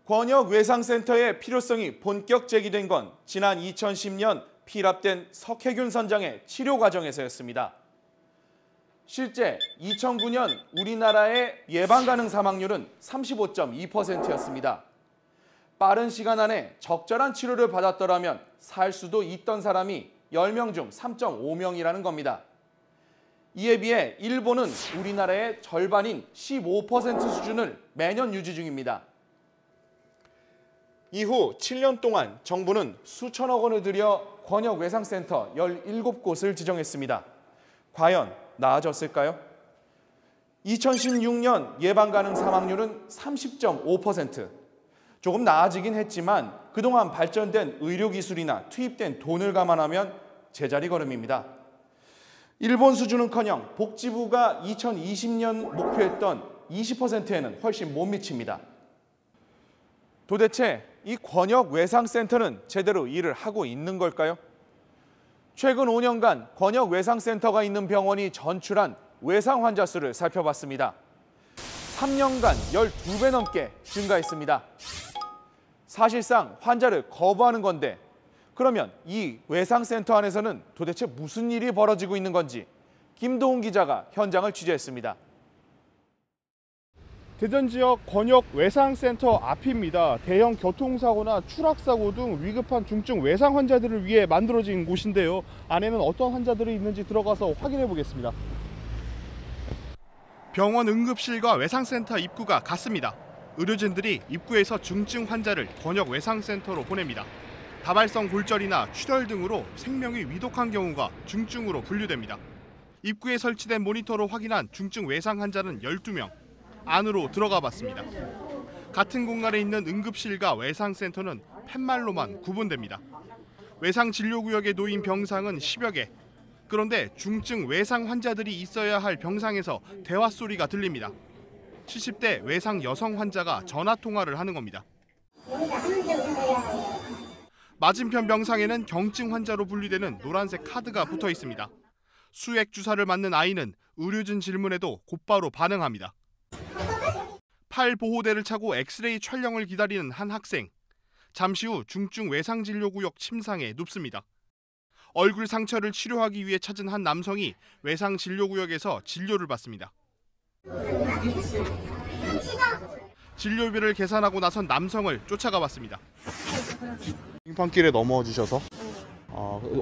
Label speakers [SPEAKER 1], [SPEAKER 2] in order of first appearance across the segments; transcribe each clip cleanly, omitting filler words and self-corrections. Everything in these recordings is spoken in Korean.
[SPEAKER 1] 권역외상센터의 필요성이 본격 제기된 건 지난 2010년 피랍된 석혜균 선장의 치료 과정에서였습니다. 실제 2009년 우리나라의 예방 가능 사망률은 35.2%였습니다. 빠른 시간 안에 적절한 치료를 받았더라면 살 수도 있던 사람이 10명 중 3.5명이라는 겁니다. 이에 비해 일본은 우리나라의 절반인 15% 수준을 매년 유지 중입니다. 이후 7년 동안 정부는 수천억 원을 들여 권역외상센터 17곳을 지정했습니다. 과연 나아졌을까요? 2016년 예방 가능 사망률은 30.5%. 조금 나아지긴 했지만 그동안 발전된 의료기술이나 투입된 돈을 감안하면 제자리 걸음입니다. 일본 수준은커녕 복지부가 2020년 목표했던 20%에는 훨씬 못 미칩니다. 도대체 이 권역외상센터는 제대로 일을 하고 있는 걸까요? 최근 5년간 권역외상센터가 있는 병원이 전출한 외상 환자 수를 살펴봤습니다. 3년간 12배 넘게 증가했습니다. 사실상 환자를 거부하는 건데 그러면 이 외상센터 안에서는 도대체 무슨 일이 벌어지고 있는 건지 김도훈 기자가 현장을 취재했습니다.
[SPEAKER 2] 대전 지역 권역외상센터 앞입니다. 대형 교통사고나 추락사고 등 위급한 중증 외상 환자들을 위해 만들어진 곳인데요. 안에는 어떤 환자들이 있는지 들어가서 확인해 보겠습니다. 병원 응급실과 외상센터 입구가 같습니다. 의료진들이 입구에서 중증 환자를 권역외상센터로 보냅니다. 다발성 골절이나 출혈 등으로 생명이 위독한 경우가 중증으로 분류됩니다. 입구에 설치된 모니터로 확인한 중증 외상 환자는 12명. 안으로 들어가 봤습니다. 같은 공간에 있는 응급실과 외상센터는 팻말로만 구분됩니다. 외상 진료구역에 놓인 병상은 10여 개. 그런데 중증 외상 환자들이 있어야 할 병상에서 대화 소리가 들립니다. 70대 외상 여성 환자가 전화 통화를 하는 겁니다. 맞은편 병상에는 경증 환자로 분류되는 노란색 카드가 붙어 있습니다. 수액 주사를 맞는 아이는 의료진 질문에도 곧바로 반응합니다. 팔 보호대를 차고 엑스레이 촬영을 기다리는 한 학생. 잠시 후 중증 외상진료구역 침상에 눕습니다. 얼굴 상처를 치료하기 위해 찾은 한 남성이 외상진료구역에서 진료를 받습니다. 진료비를 계산하고 나선 남성을 쫓아가 봤습니다. 빙판길에 넘어지셔서?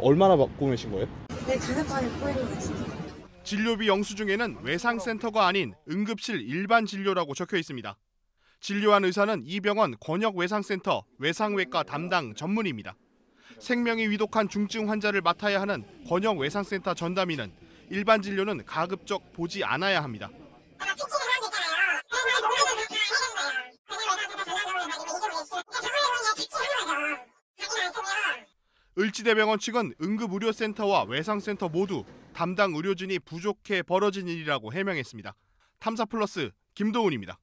[SPEAKER 2] 얼마나 받고 계신 거예요?
[SPEAKER 3] 네, 주사판에 꼬이는 거지.
[SPEAKER 2] 진료비 영수증에는 외상센터가 아닌 응급실 일반 진료라고 적혀 있습니다. 진료한 의사는 이 병원 권역외상센터 외상외과 담당 전문의입니다. 생명이 위독한 중증 환자를 맡아야 하는 권역외상센터 전담의는 일반 진료는 가급적 보지 않아야 합니다. 을지대병원 측은 응급의료센터와 외상센터 모두 담당 의료진이 부족해 벌어진 일이라고 해명했습니다. 탐사플러스 김도훈입니다.